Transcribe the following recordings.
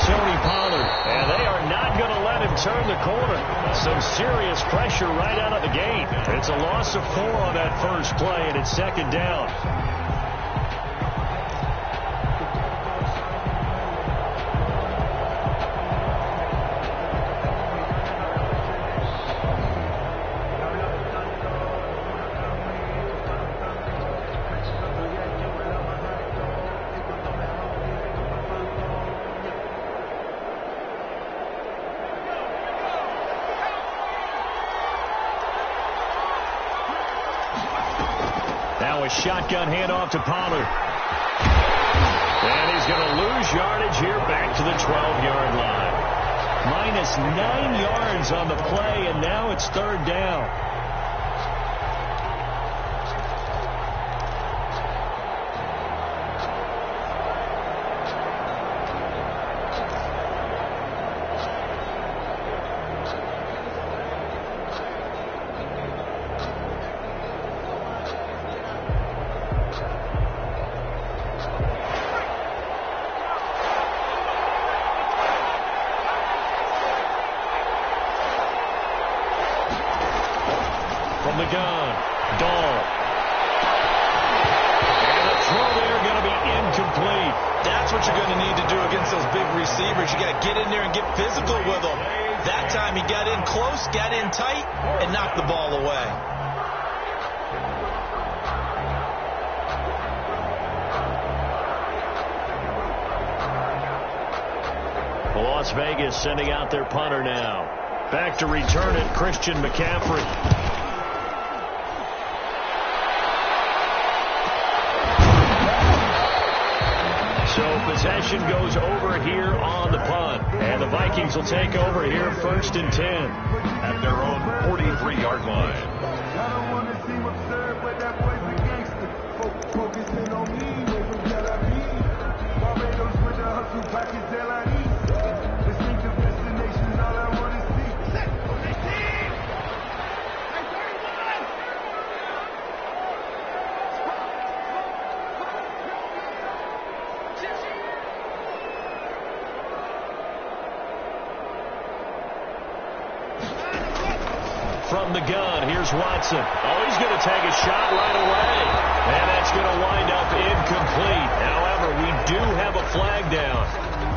Tony Pollard. And they are not going to let him turn the corner. Some serious pressure right out of the gate. It's a loss of 4 on that first play, and it's second down. A shotgun handoff to Pollard. And he's going to lose yardage here back to the 12-yard line. Minus 9 yards on the play, and now it's third down. From the gun, Dahl. And the throw there going to be incomplete. That's what you're going to need to do against those big receivers. You got to get in there and get physical with them. That time he got in close, got in tight, and knocked the ball away. Las Vegas sending out their punter now. Back to return it, Christian McCaffrey. So possession goes over here on the punt. And the Vikings will take over here first and 10. At their own 43-yard line. I don't want to seem absurd, but that boy's a gangster. Focusing on me, where from Tel Aviv. Barbados with the hustle package Tel Aviv. Distinctive destination, all I want to see. From the gun, here's Watson. Oh, he's going to take a shot right away. And that's going to wind up incomplete. However, we do have a flag down.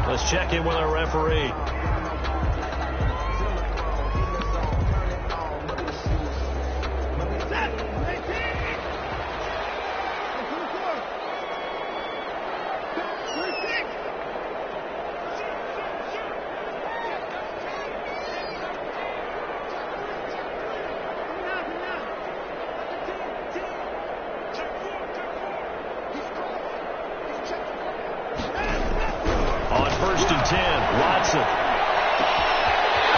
Let's check in with our referee. First and 10, Watson.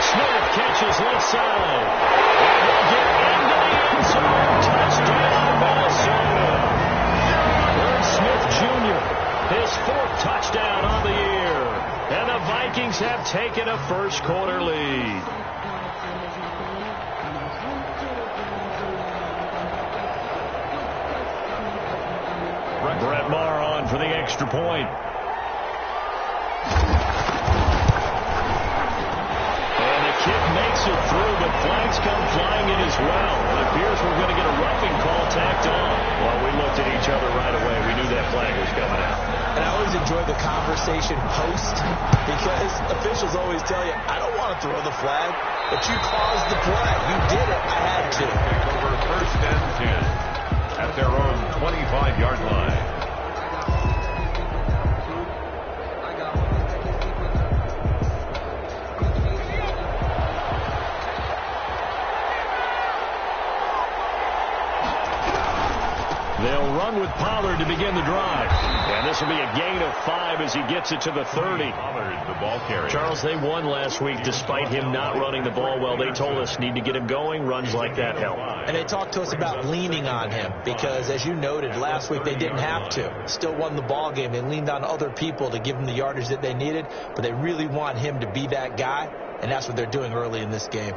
Smith catches left side. And he'll get into the end zone. Touchdown, Minnesota. Irv Smith Jr., his 4th touchdown on the year. And the Vikings have taken a first-quarter lead. Brett Maher on for the extra point. Kick makes it through, but flags come flying in as well. It appears we're going to get a roughing call tacked on. Well, we looked at each other right away. We knew that flag was coming out. And I always enjoy the conversation post because officials always tell you, I don't want to throw the flag, but you caused the play. You did it. I had to. Take over first and 10 at their own 25-yard line. They'll run with Pollard to begin the drive. And this will be a gain of 5 as he gets it to the 30. Pollard, the ball carrier. Charles, they won last week despite him not running the ball well. They told us need to get him going. Runs like that help. And they talked to us about leaning on him because, as you noted, last week they didn't have to. Still won the ball game. They leaned on other people to give them the yardage that they needed, but they really want him to be that guy, and that's what they're doing early in this game.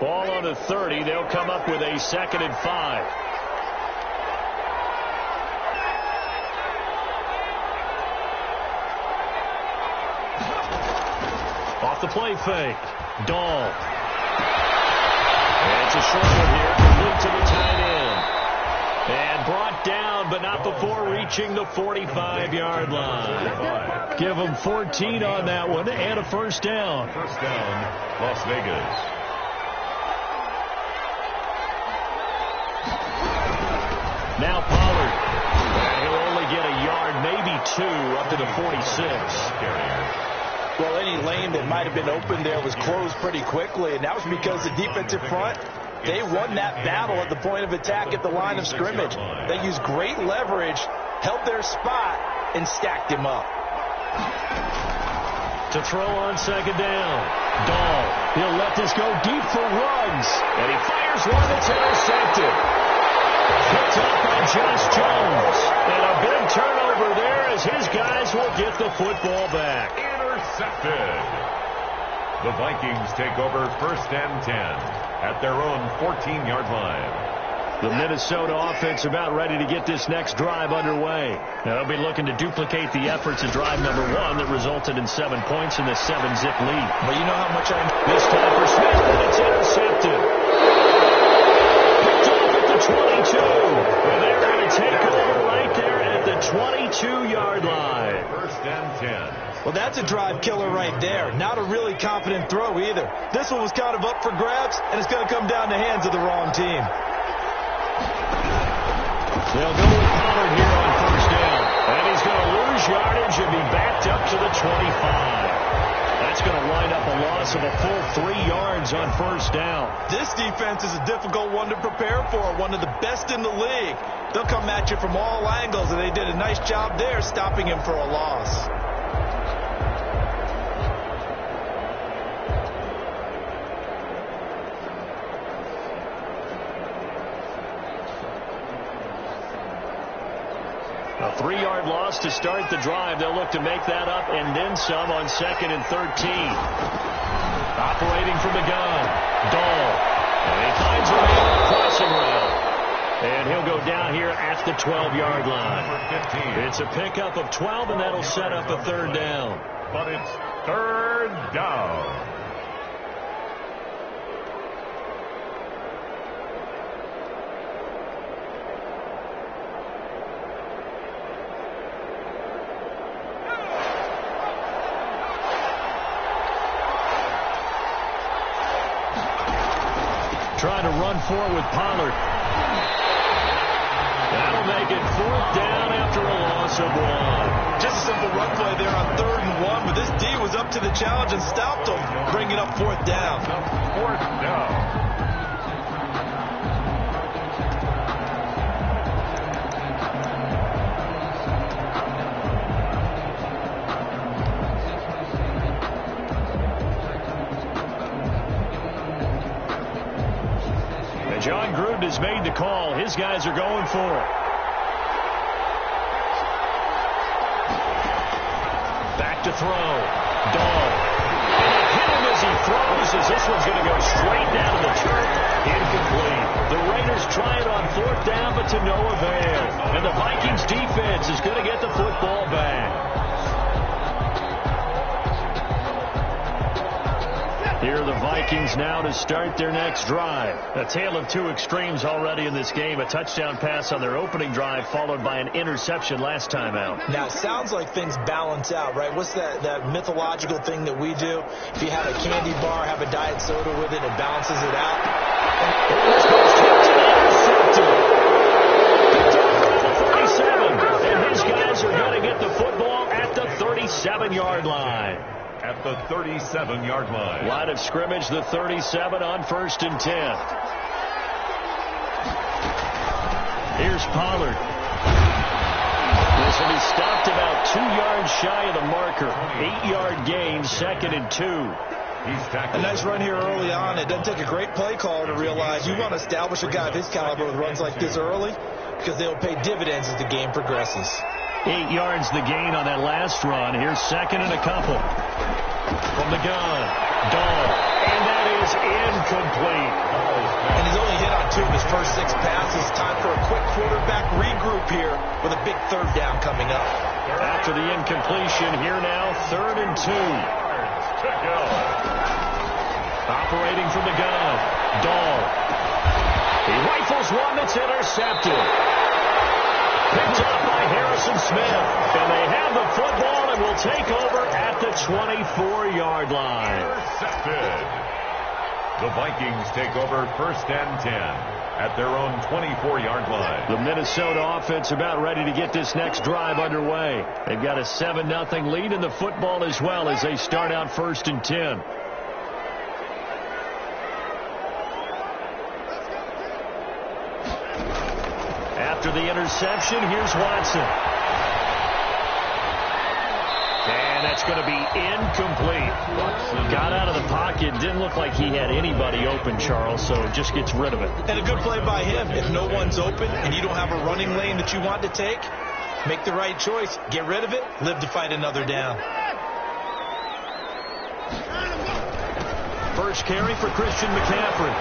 Ball on the 30. They'll come up with a 2nd and 5. Off the play fake. Dahl. And it's a short one here. Complete to the tight end. And brought down, but not before reaching the 45-yard line. Give them 14 on that one and a first down. First down, Las Vegas. Now Pollard. He'll only get a yard, maybe 2, up to the 46. Well, any lane that might have been open there was closed pretty quickly, and that was because the defensive front, they won that battle at the point of attack at the line of scrimmage. They used great leverage, held their spot, and stacked him up. To throw on 2nd down. Dahl. He'll let this go deep for Ruggs. And he fires one that's intercepted. Picked up by Josh Jones. And a big turnover there as his guys will get the football back. Intercepted. The Vikings take over 1st and 10 at their own 14-yard line. The Minnesota offense about ready to get this next drive underway. Now they'll be looking to duplicate the efforts of drive number 1 that resulted in 7 points in the 7-zip lead. But you know how much this time for Smith, and it's intercepted. Picked off at the 22. And they're going to take over right there at the 22-yard line. 1st and 10. Well, that's a drive killer right there. Not a really confident throw either. This one was kind of up for grabs, and it's going to come down the hands of the wrong team. They'll go with Pollard here on 1st down. And he's going to lose yardage and be backed up to the 25. That's going to wind up a loss of a full 3 yards on 1st down. This defense is a difficult one to prepare for, one of the best in the league. They'll come at you from all angles, and they did a nice job there stopping him for a loss. A 3-yard loss to start the drive. They'll look to make that up and then some on 2nd and 13. Operating from the gun. Dahl. And he finds a man on a crossing route. And he'll go down here at the 12-yard line. It's a pickup of 12, and that'll set up a 3rd down. But it's 3rd down. Trying to run forward with Pollard. That'll make it 4th down after a loss of 1. Just a simple run play there on 3rd and 1, but this D was up to the challenge and stopped him, bringing up 4th down. 4th down. John Gruden has made the call. His guys are going for it. Back to throw. Dahl. And hit him as he throws, as this one's going to go straight down to the turf. Incomplete. The Raiders try it on 4th down, but to no avail. And the Vikings defense is going to get the football back. Here are the Vikings now to start their next drive. A tale of 2 extremes already in this game. A touchdown pass on their opening drive, followed by an interception last time out. Now, it sounds like things balance out, right? What's that mythological thing that we do? If you have a candy bar, have a diet soda with it, it balances it out. This goes tipped and intercepted. Picked up around the 37. And his guys are going to get the football at the 37-yard line. At the 37-yard line. Line of scrimmage, the 37 on 1st and 10. Here's Pollard. This will be stopped about 2 yards shy of the marker. 8-yard gain, 2nd and 2. A nice run here early on. It doesn't take a great play caller to realize you want to establish a guy of his caliber with runs like this early, because they'll pay dividends as the game progresses. 8 yards the gain on that last run. Here's second and a couple. From the gun, Dahl. And that is incomplete. And he's only hit on 2 of his first 6 passes. Time for a quick quarterback regroup here with a big third down coming up. After the incompletion, here now, 3rd and 2. Operating from the gun, Dahl. He rifles one that's intercepted. Picked up by Harrison Smith. And they have the football and will take over at the 24-yard line. Intercepted. The Vikings take over 1st and 10 at their own 24-yard line. The Minnesota offense about ready to get this next drive underway. They've got a 7-0 lead in the football as well as they start out 1st and 10. After the interception, here's Watson. And that's going to be incomplete. Got out of the pocket. Didn't look like he had anybody open, Charles, so just gets rid of it. And a good play by him. If no one's open and you don't have a running lane that you want to take, make the right choice. Get rid of it. Live to fight another down. First carry for Christian McCaffrey.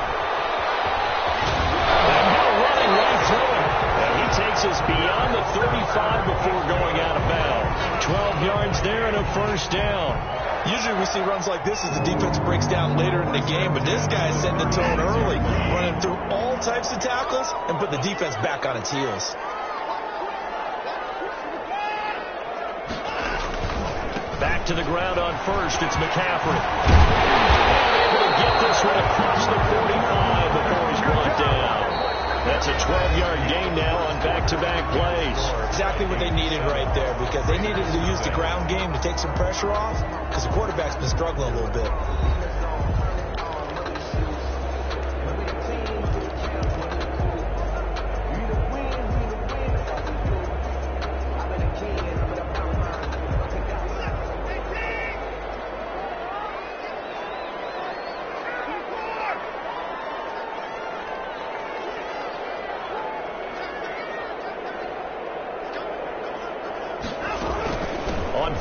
And now running right through it. And he takes us beyond the 35 before going out of bounds. 12 yards there and a first down. Usually we see runs like this as the defense breaks down later in the game, but this guy is setting the tone early, running through all types of tackles and put the defense back on its heels. Back to the ground on first. It's McCaffrey. Able to get this one across the 45 before he's brought down. That's a 12-yard gain now on back-to-back plays. Exactly what they needed right there, because they needed to use the ground game to take some pressure off, because the quarterback's been struggling a little bit.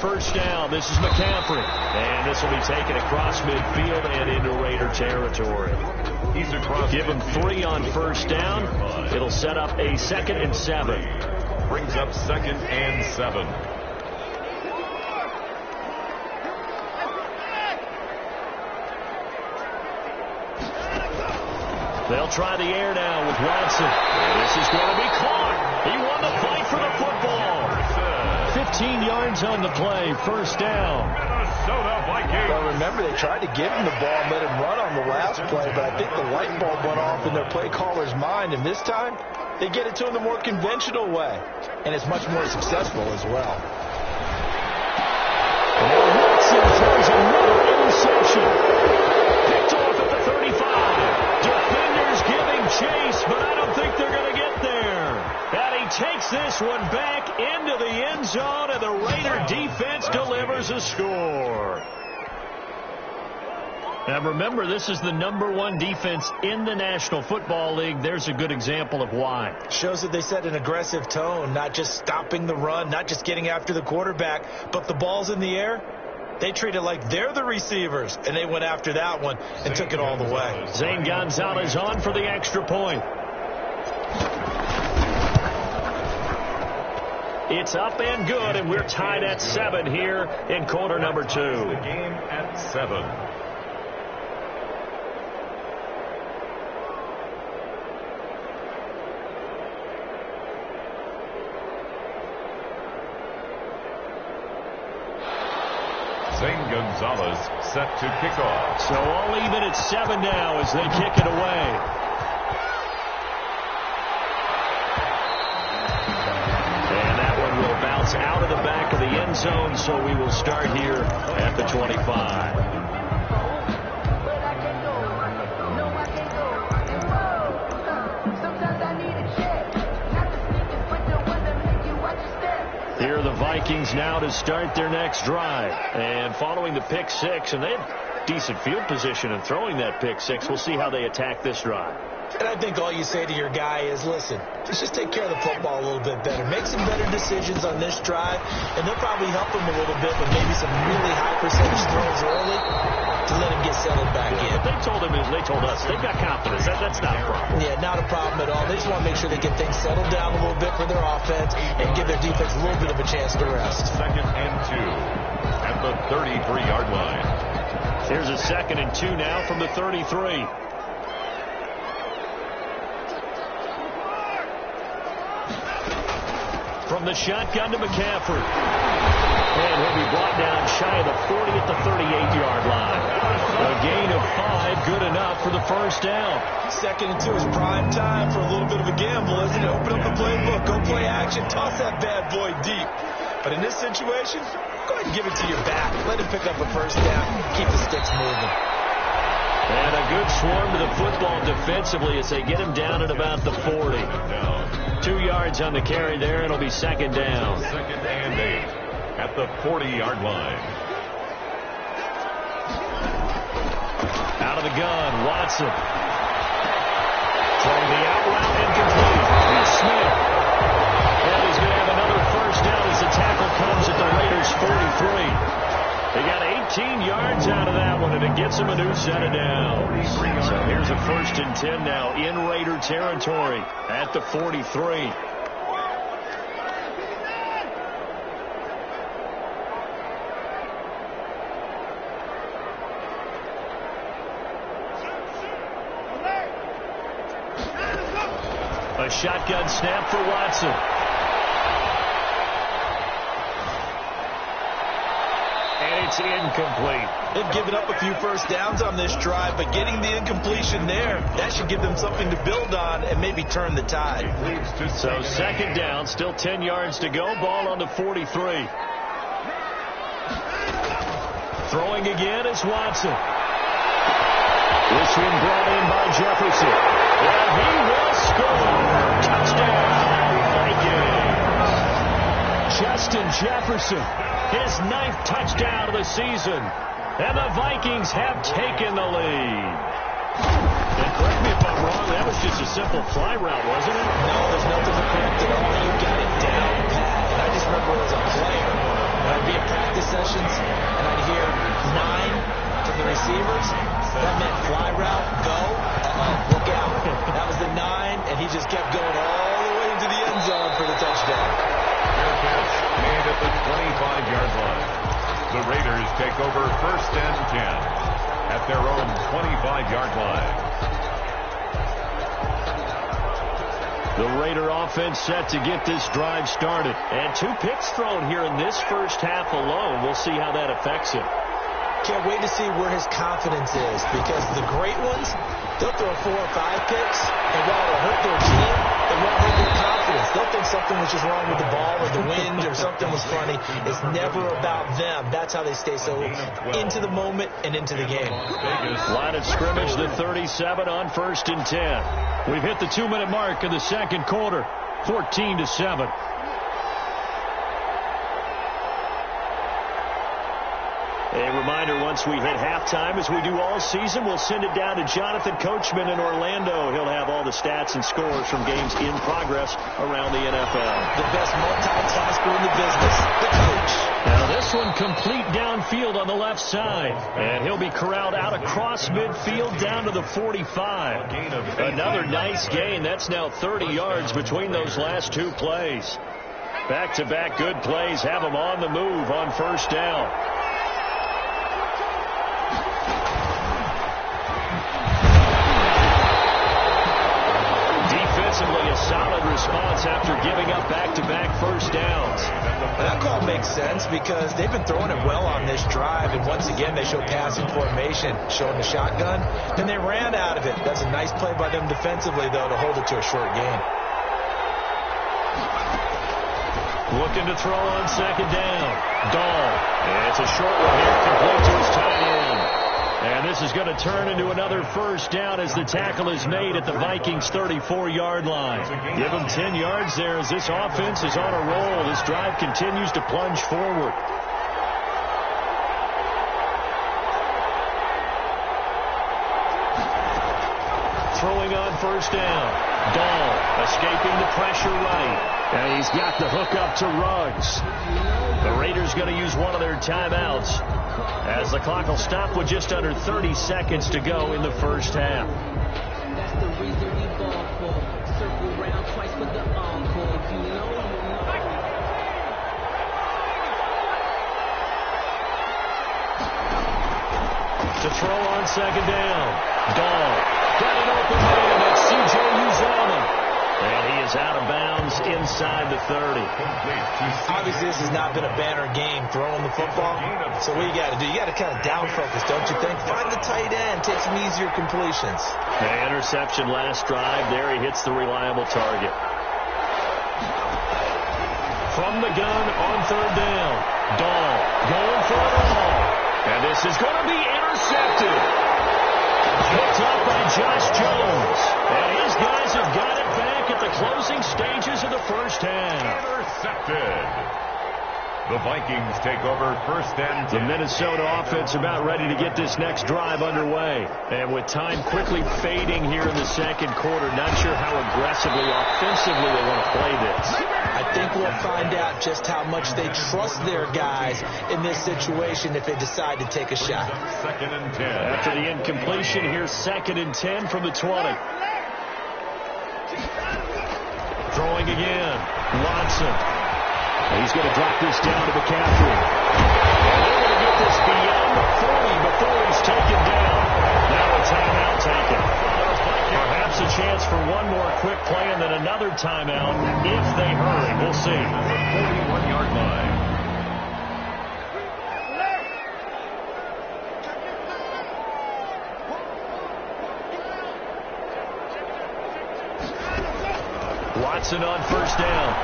First down, this is McCaffrey. And this will be taken across midfield and into Raider territory. He's across. Give him 3 on first down. It'll set up a 2nd and 7. Brings up 2nd and 7. They'll try the air now with Watson. This is going to be caught. He won the fight for the football. 15 yards on the play, first down. Minnesota Vikings. Well, remember, they tried to give him the ball and let him run on the last play, but I think the light bulb went off in their play caller's mind, and this time they get it to him the more conventional way, and it's much more successful as well. And Watson throws another interception. Picked off at the 35. Defenders giving chase, but I don't think they're going to get there. And he takes this one back into the end zone, and the Raider defense delivers a score. Now remember, this is the #1 defense in the National Football League. There's a good example of why. Shows that they set an aggressive tone, not just stopping the run, not just getting after the quarterback, but the ball's in the air. They treat it like they're the receivers, and they went after that one and took it all the way. Zane Gonzalez on for the extra point. It's up and good, and we're tied at 7 here in quarter number 2. The game at 7. Zane Gonzalez set to kick off. So all even at 7 now as they kick it away. And that one will bounce out of the back of the end zone, so we will start here at the 25. Here are the Vikings now to start their next drive. And following the pick six, and they have decent field position in throwing that pick six. We'll see how they attack this drive. And I think all you say to your guy is, listen, let's just take care of the football a little bit better. Make some better decisions on this drive, and they'll probably help him a little bit with maybe some really high percentage throws early to let him get settled back in. What they told him is they told us they've got confidence. That's not a problem. Yeah, not a problem at all. They just want to make sure they get things settled down a little bit for their offense and give their defense a little bit of a chance to rest. 2nd and 2 at the 33-yard line. Here's a 2nd and 2 now from the 33. From the shotgun to McCaffrey. And he'll be brought down shy of the 40 at the 38-yard line. A gain of 5, good enough for the first down. 2nd and 2 is prime time for a little bit of a gamble, isn't it? Open up the playbook, go play action, toss that bad boy deep. But in this situation, go ahead and give it to your back. Let him pick up a first down, keep the sticks moving. And a good swarm to the football defensively as they get him down at about the 40. 2 yards on the carry there. It'll be 2nd down. 2nd and 8 at the 40-yard line. Out of the gun, Watson. Throwing the out route incomplete. Here's Smith. And he's going to have another first down as the tackle comes at the Raiders' 43. They got 18 yards out of that one, and it gets them a new set of downs. So here's a 1st and 10 now in Raider territory at the 43. A shotgun snap for Watson. And it's incomplete. They've given up a few first downs on this drive, but getting the incompletion there, that should give them something to build on and maybe turn the tide. So 2nd down, still 10 yards to go. Ball on the 43. Throwing again is Watson. This one brought in by Jefferson. And he will score. Touchdown, Vikings. Justin Jefferson, his 9th touchdown of the season. And the Vikings have taken the lead. And correct me if I'm wrong, that was just a simple fly route, wasn't it? No, there's nothing to correct at all. You got it down pat. And I just remember as a player, when I'd be at practice sessions, and I'd hear 9 from the receivers. That meant fly route, go, look out. That was the 9, and he just kept going all the way into the end zone for the touchdown. Made at the 25-yard line. The Raiders take over 1st and 10 at their own 25-yard line. The Raider offense set to get this drive started. And 2 picks thrown here in this first half alone. We'll see how that affects him. Can't wait to see where his confidence is, because the great ones, they'll throw 4 or 5 picks, and while it'll hurt their team, it won't hurt their confidence. They'll think something was just wrong with the ball or the wind or something was funny. It's never about them. That's how they stay so into the moment and into the game. Line of scrimmage, the 37 on 1st and 10. We've hit the 2-minute mark of the 2nd quarter, 14-7. A reminder, once we hit halftime, as we do all season, we'll send it down to Jonathan Coachman in Orlando. He'll have all the stats and scores from games in progress around the NFL. The best multitasker in the business, the coach. Now this one complete downfield on the left side. And he'll be corralled out across midfield down to the 45. Another nice gain. That's now 30 yards between those last 2 plays. Back-to-back good plays have them on the move on 1st down. A solid response after giving up back-to-back first downs. That call makes sense because they've been throwing it well on this drive, and once again they show passing formation, showing the shotgun. Then they ran out of it. That's a nice play by them defensively, though, to hold it to a short gain. Looking to throw on 2nd down. Dahl. And it's a short one here, complete to his tight end. And this this is going to turn into another first down as the tackle is made at the Vikings 34-yard line. Give them 10 yards there as this offense is on a roll. This drive continues to plunge forward. Throwing on first down. Dahl escaping the pressure right. And he's got the hook up to Ruggs. The Raiders going to use one of their timeouts as the clock will stop with just under 30 seconds to go in the first half. That's the reason we ball for. Circle round twice for the encore. To throw on second down. Dahl got an open man. That's C.J. Uzomah. And he is out of bounds inside the 30. Obviously, this has not been a banner game throwing the football. So what you got to do? You got to kind of down focus, don't you think? Find the tight end. Take some easier completions. The interception last drive. There he hits the reliable target. From the gun on third down. Dahl going for it all. And this is going to be intercepted. Picked up by Josh Jones. And his guys have got it back at the closing stages of the first half. Intercepted. The Vikings take over first and 10. The Minnesota offense about ready to get this next drive underway. And with time quickly fading here in the second quarter, not sure how aggressively, offensively they want to play this. I think we'll find out just how much they trust their guys in this situation if they decide to take a shot. Second and 10. After the incompletion, here's second and 10 from the 20. Throwing again. Watson. He's going to drop this down to McCaffrey. And they're going to get this beyond the 40 before he's taken down. Now a timeout taken. Perhaps a chance for one more quick play and then another timeout if they hurry. We'll see. 41-yard line. Watson on first down.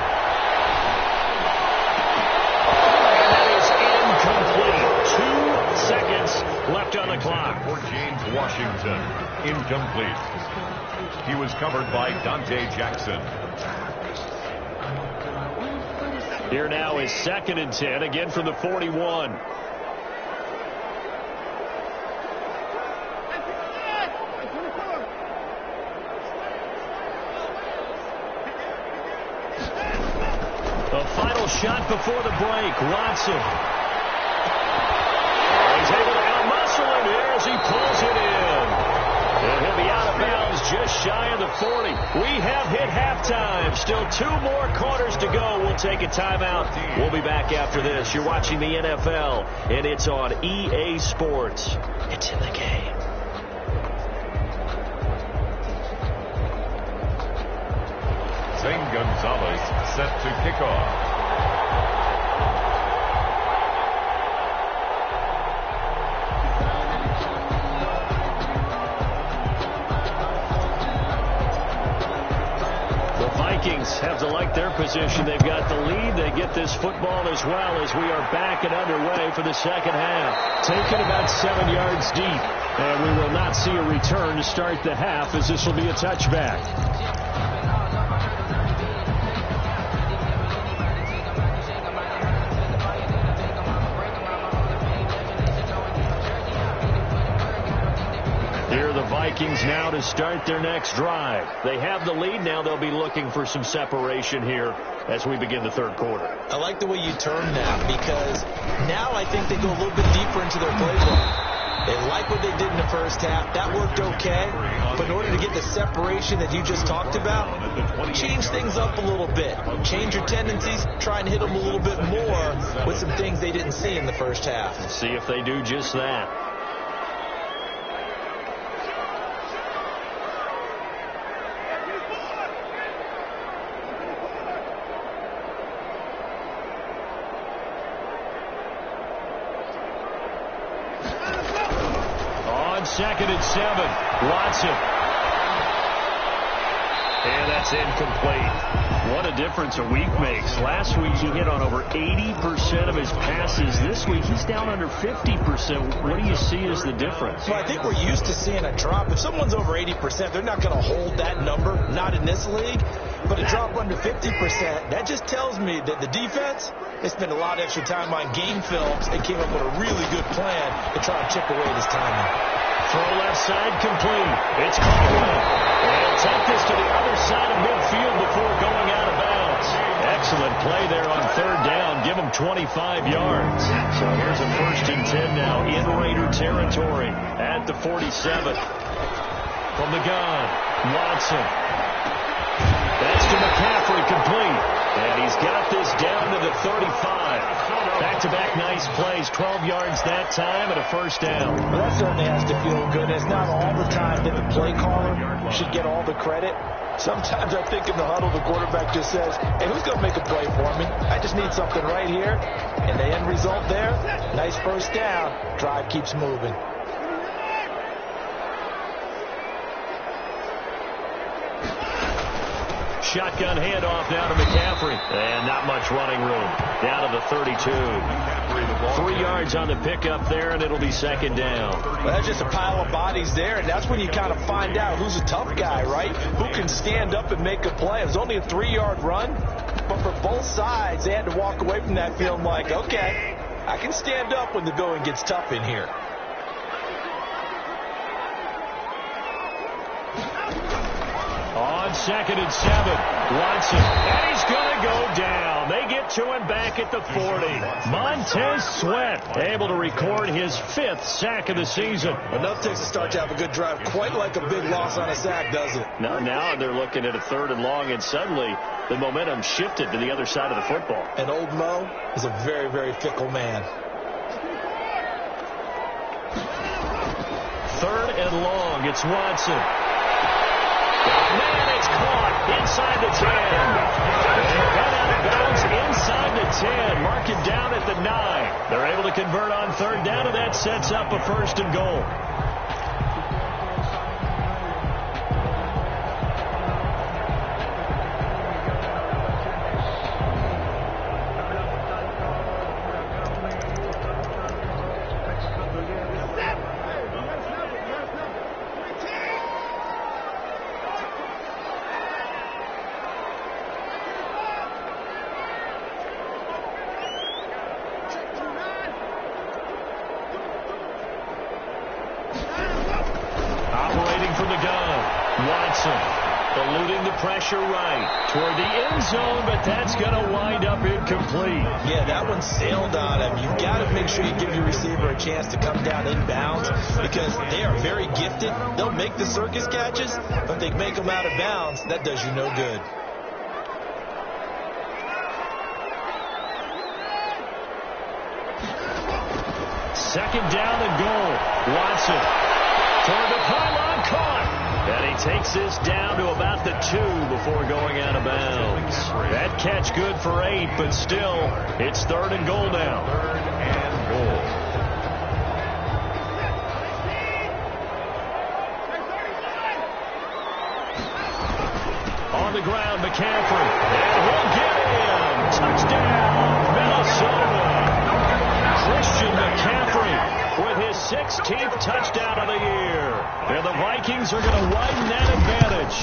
Complete. 2 seconds left on the clock. For James Washington, incomplete. He was covered by Dante Jackson. Here now is second and 10, again from the 41. The final shot before the break. Watson. He's able to out-muscle him here as he pulls it in. And he'll be out of bounds just shy of the 40. We have hit halftime. Still 2 more quarters to go. We'll take a timeout. We'll be back after this. You're watching the NFL, and it's on EA Sports. It's in the game. Zane Gonzalez set to kick off. Vikings have to like their position. They've got the lead. They get this football as well as we are back and underway for the second half. Taken about 7 yards deep. And we will not see a return to start the half as this will be a touchback. Vikings now to start their next drive. They have the lead now. They'll be looking for some separation here as we begin the third quarter. I like the way you term that because now I think they go a little bit deeper into their playbook. They like what they did in the first half. That worked okay. But in order to get the separation that you just talked about, change things up a little bit. Change your tendencies. Try and hit them a little bit more with some things they didn't see in the first half. Let's see if they do just that. Second and 7. Watson. And that's incomplete. What a difference a week makes. Last week he hit on over 80% of his passes. This week he's down under 50%. What do you see as the difference? Well, I think we're used to seeing a drop. If someone's over 80%, they're not going to hold that number, not in this league. But a drop under 50%, that just tells me that the defense, they spent a lot of extra time on game films. They came up with a really good plan to try to chip away this timing. Throw left side complete. It's Caldwell. And he'll take this to the other side of midfield before going out of bounds. Excellent play there on third down. Give him 25 yards. So here's a 1st and 10 now in Raider territory at the 47. From the gun, Watson. That's to McCaffrey, complete. And he's got this down to the 35. Back-to-back nice plays, 12 yards that time and a 1st down. Well, that certainly has to feel good. It's not all the time that the play caller should get all the credit. Sometimes I think in the huddle, the quarterback just says, hey, who's going to make a play for me? I just need something right here. And the end result there, nice 1st down. Drive keeps moving. Shotgun handoff now to McCaffrey. And not much running room. Down to the 32. 3 yards on the pickup there, and it'll be 2nd down. Well, that's just a pile of bodies there, and that's when you kind of find out who's a tough guy, right? Who can stand up and make a play. It was only a 3-yard run, but for both sides, they had to walk away from that field like, okay, I can stand up when the going gets tough in here. On 2nd and 7, Watson, and he's going to go down. They get to him back at the 40. Montez Sweat able to record his 5th sack of the season. Enough takes a start to have a good drive, quite like a big loss on a sack, does it? Now they're looking at a 3rd and long, and suddenly the momentum shifted to the other side of the football. And old Mo is a very, very fickle man. 3rd and long, it's Watson. Man, it's caught inside the 10. And got out of bounds inside the 10. Mark it down at the 9. They're able to convert on 3rd down, and that sets up a 1st and goal. Eluding the pressure right toward the end zone, but that's going to wind up incomplete. Yeah, that one sailed on him. You've got to make sure you give your receiver a chance to come down inbounds because they are very gifted. They'll make the circus catches, but they make them out of bounds. That does you no good. Second down and goal. Watson toward the pylon, caught. And he takes this down to about the 2 before going out of bounds. That catch good for 8, but still, it's 3rd and goal now. 3rd and goal. On the ground, McCaffrey. And he'll get him. Touchdown, Minnesota. Christian McCaffrey with his 16th touchdown of the year. And the Vikings are going to widen that advantage.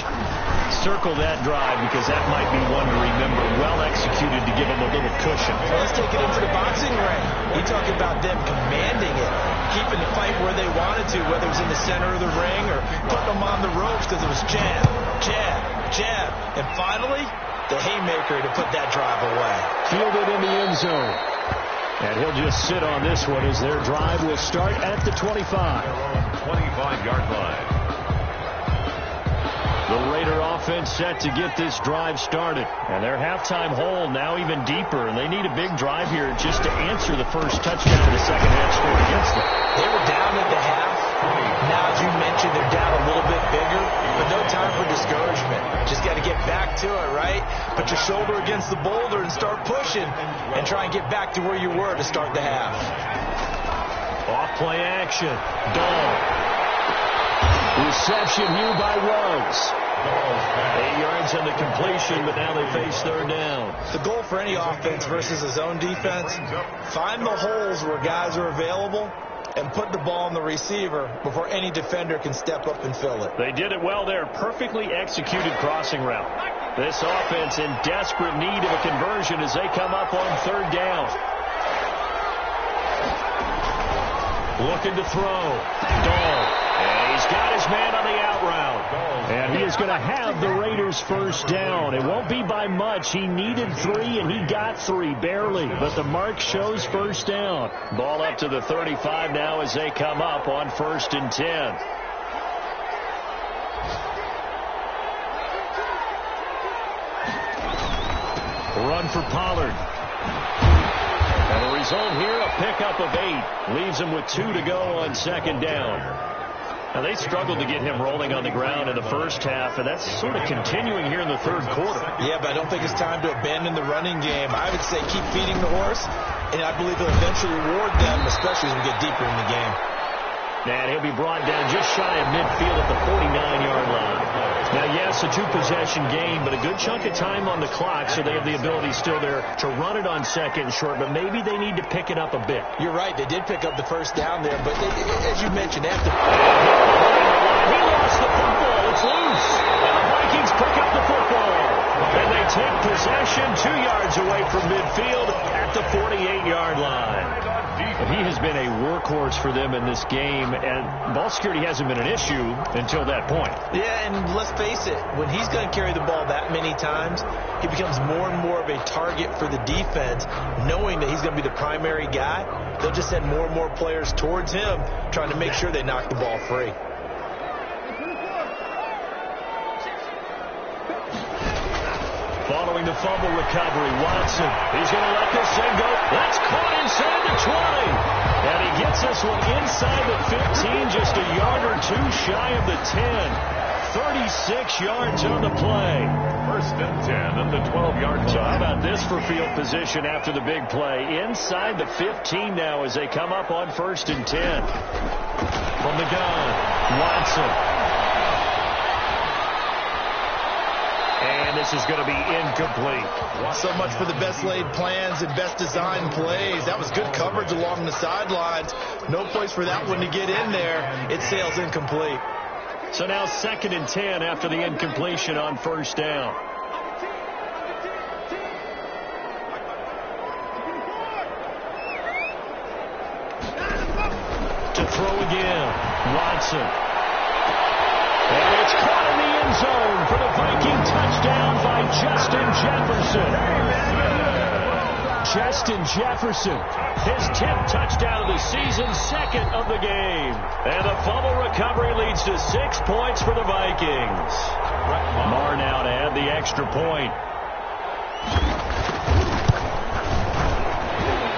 Circle that drive because that might be one to remember. Well executed to give them a little cushion. Well, let's take it into the boxing ring. You talk about them commanding it, keeping the fight where they wanted to, whether it was in the center of the ring or putting them on the ropes because it was jab, jab, jab. And finally, the haymaker to put that drive away. Fielded in the end zone. And he'll just sit on this one as their drive will start at the 25. 25-yard line. The Raider offense set to get this drive started. And their halftime hole now even deeper. And they need a big drive here just to answer the first touchdown of the second half scored against them. They were down at the half. Now, as you mentioned, they're down a little bit bigger. But no time for discouragement. Just got to get back to it, right? Put your shoulder against the boulder and start pushing. And try and get back to where you were to start the half. Off play action. Dahl. Reception here by Ruggs. 8 yards on the completion, but now they face third down. The goal for any offense versus his own defense, find the holes where guys are available and put the ball on the receiver before any defender can step up and fill it. They did it well there. Perfectly executed crossing route. This offense in desperate need of a conversion as they come up on third down. Looking to throw. Dahl. And he's got his man on the out route. And he is going to have the Raiders first down. It won't be by much. He needed 3, and he got 3, barely. But the mark shows first down. Ball up to the 35 now as they come up on 1st and 10. Run for Pollard. And the result here, a pickup of 8. Leaves him with 2 to go on second down. Now, they struggled to get him rolling on the ground in the first half, and that's sort of continuing here in the third quarter. Yeah, but I don't think it's time to abandon the running game. I would say keep feeding the horse, and I believe he'll eventually reward them, especially as we get deeper in the game. And he'll be brought down just shy of midfield at the 49-yard line. Now, yes, a 2-possession game, but a good chunk of time on the clock, so they have the ability still there to run it on second and short, but maybe they need to pick it up a bit. You're right. They did pick up the first down there, but as you mentioned, after... He lost the football. It's loose. And the Vikings pick up the football. And they take possession 2 yards away from midfield at the 48-yard line. And he has been a workhorse for them in this game, and ball security hasn't been an issue until that point. Yeah, and let's face it, when he's going to carry the ball that many times, he becomes more and more of a target for the defense, knowing that he's going to be the primary guy. They'll just send more and more players towards him, trying to make sure they knock the ball free. Following the fumble recovery, Watson. He's going to let this thing go. That's caught inside the 20. And he gets this one inside the 15, just a yard or 2 shy of the 10. 36 yards on the play. 1st and 10 at the 12-yard line. So how about this for field position after the big play? Inside the 15 now as they come up on 1st and 10. From the gun, Watson. And this is going to be incomplete. So much for the best laid plans and best designed plays. That was good coverage along the sidelines. No place for that one to get in there. It sails incomplete. So now 2nd and 10 after the incompletion on 1st down. To throw again, Watson. And it's caught in the end zone for the Viking touchdown by Justin Jefferson. Justin Jefferson, his 10th touchdown of the season, 2nd of the game. And the fumble recovery leads to 6 points for the Vikings. Marr now to add the extra point.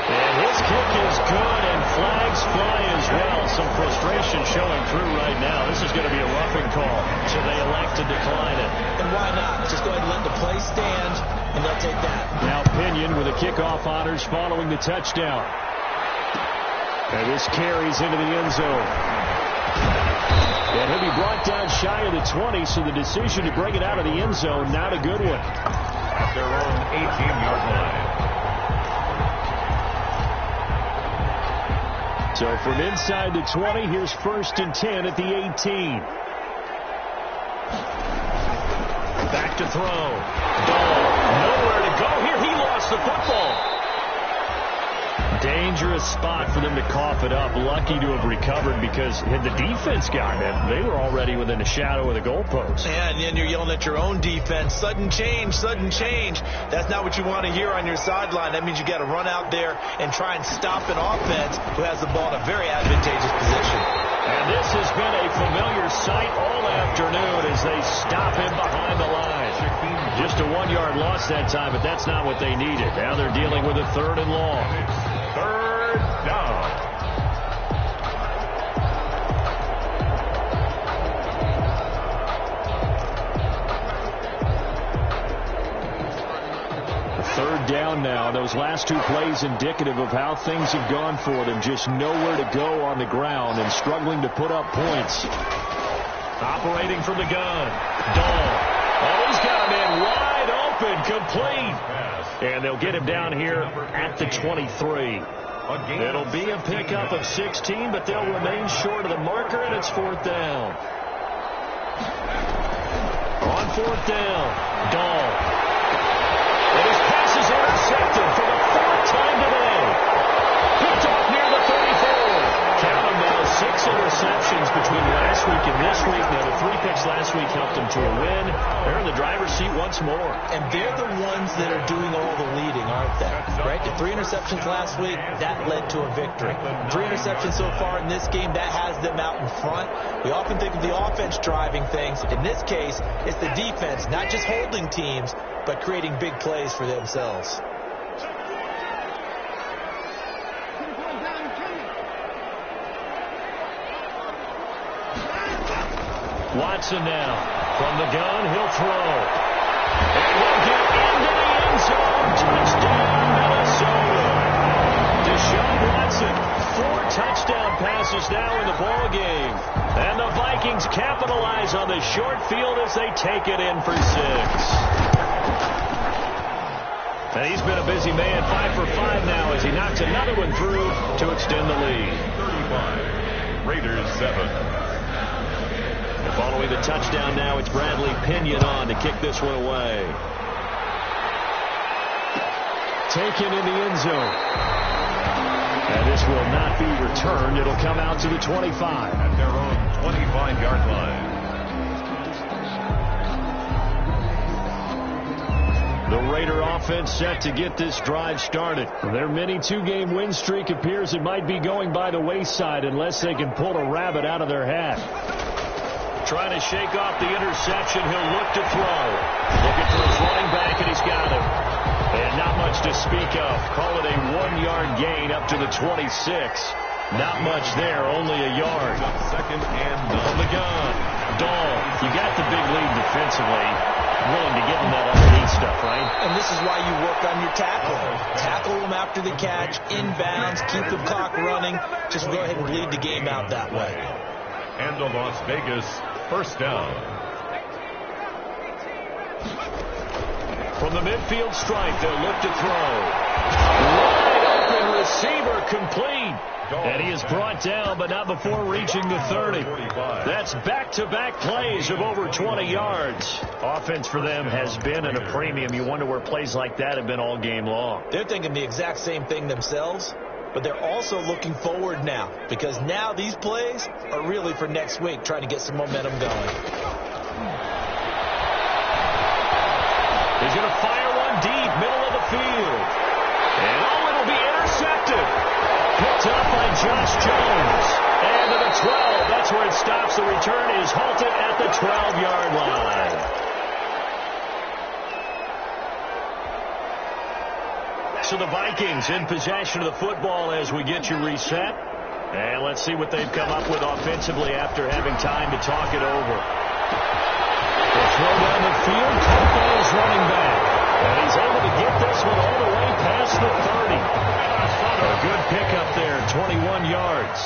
And his kick is good, and flags fly as well. Some frustration showing through right now. This is going to be a roughing call, so they elect to decline it. And why not? Just go ahead and let the play stand, and they'll take that. Now Pinion with the kickoff honors following the touchdown. And this carries into the end zone. And he'll be brought down shy of the 20, so the decision to bring it out of the end zone, not a good one. At their own 18-yard line. So from inside the 20, here's 1st and 10 at the 18. Back to throw. Dahl, nowhere to go here. He lost the football. Dangerous spot for them to cough it up. Lucky to have recovered because had the defense gotten it, they were already within the shadow of the goalpost. Yeah, and then you're yelling at your own defense. Sudden change, sudden change. That's not what you want to hear on your sideline. That means you got to run out there and try and stop an offense who has the ball in a very advantageous position. And this has been a familiar sight all afternoon as they stop him behind the line. Just a 1-yard loss that time, but that's not what they needed. Now they're dealing with a 3rd and long. 3rd down. Third down now. Those last 2 plays indicative of how things have gone for them. Just nowhere to go on the ground and struggling to put up points. Operating from the gun. Dahl. Oh, he's got him in wide open. Complete. And they'll get him down here at the 23. It'll be a pickup of 16, but they'll remain short of the marker, and it's 4th down. On 4th down, Dahl. And his pass is intercepted for the 4th time today. Picked off near the 34. Count them now, 6 interceptions between last week and this week. Now, the 3 picks last week helped them to a win. They're in the driver's seat once more. And they're the ones that are doing all the leading, aren't they? Right? The 3 interceptions last week, that led to a victory. 3 interceptions so far in this game, that has them out in front. We often think of the offense driving things. In this case, it's the defense, not just holding teams, but creating big plays for themselves. Watson now. From the gun, he'll throw. And he'll get into the end zone. Touchdown, Minnesota. Deshaun Watson, 4 touchdown passes now in the ball game. And the Vikings capitalize on the short field as they take it in for 6. And he's been a busy man, 5 for 5 now as he knocks another one through to extend the lead. 35. Raiders 7. Following the touchdown now, it's Bradley Pinion on to kick this one away. Taken in the end zone. And this will not be returned. It'll come out to the 25. At their own 25-yard line. The Raider offense set to get this drive started. Their mini 2-game win streak appears it might be going by the wayside unless they can pull a rabbit out of their hat. Trying to shake off the interception. He'll look to throw. Looking for his running back, and he's got him. And not much to speak of. Call it a 1-yard gain up to the 26. Not much there, only a yard. Second and on the gun. Dahl, you got the big lead defensively. Willing to give him that underneath stuff, right? And this is why you work on your tackle. Tackle them after the catch, inbounds, keep the clock running. Just go ahead and bleed the game out that way. And the Las Vegas first down. From the midfield stripe, they'll look to throw. Wide open receiver complete. And he is brought down, but not before reaching the 30. That's back-to-back plays of over 20 yards. Offense for them has been at a premium. You wonder where plays like that have been all game long. They're thinking the exact same thing themselves, but they're also looking forward now, because now these plays are really for next week, trying to get some momentum going. He's going to fire one deep, middle of the field. And it'll be intercepted. Picked up by Josh Jones. And to the 12. That's where it stops. The return is halted at the 12-yard line. So the Vikings in possession of the football as we get you reset. And let's see what they've come up with offensively after having time to talk it over. The throw down the field. Caught by his running back. And he's able to get this one all the way past the 30. A good pickup there, 21 yards.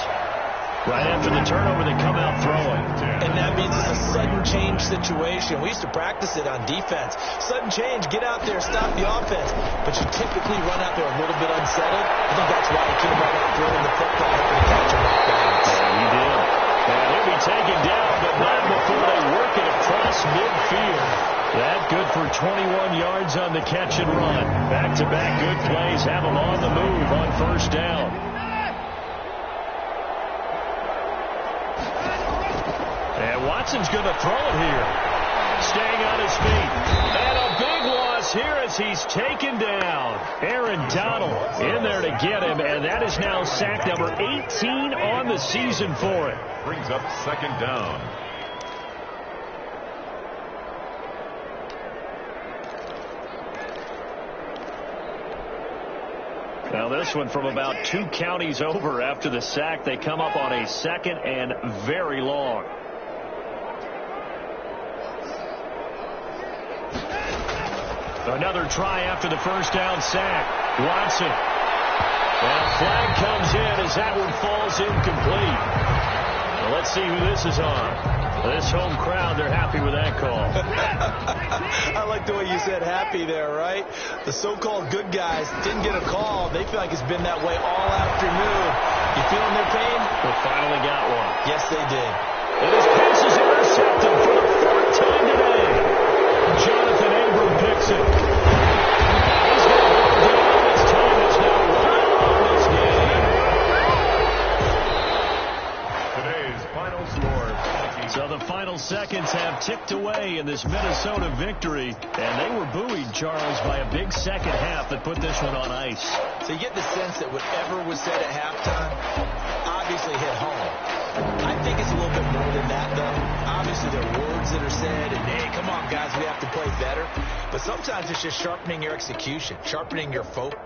Right after the turnover, they come out throwing. And that means it's a sudden change situation. We used to practice it on defense. Sudden change, get out there, stop the offense. But you typically run out there a little bit unsettled. I think that's why he came right out throwing the football and catch him off balance. Yeah, he did. And he'll be taken down, but not before they work it across midfield. That good for 21 yards on the catch and run. Back-to-back good plays have them on the move on first down. And Watson's going to throw it here. Staying on his feet. And a big loss here as he's taken down. Aaron Donald in there to get him, and that is now sack number 18 on the season for it. Brings up second down. Now this one from about 2 counties over after the sack. They come up on a second and very long. Another try after the first down sack. Watson. And a flag comes in as that one falls incomplete. Well, let's see who this is on. This home crowd, they're happy with that call. I like the way you said happy there, right? The so-called good guys didn't get a call. They feel like it's been that way all afternoon. You feeling their pain? They finally got one. Yes, they did. And his pass is intercepted for the fourth time today. Jonathan Abram picks it. He's got to hold on. His time is now right on this game. Today's final score. So the final seconds have ticked away in this Minnesota victory, and they were buoyed, Charles, by a big second half that put this one on ice. So you get the sense that whatever was said at halftime obviously hit home. I think it's a little bit more than that, though. Obviously, there are words that are said, and, hey, come on, guys, we have to play better. But sometimes it's just sharpening your execution, sharpening your focus.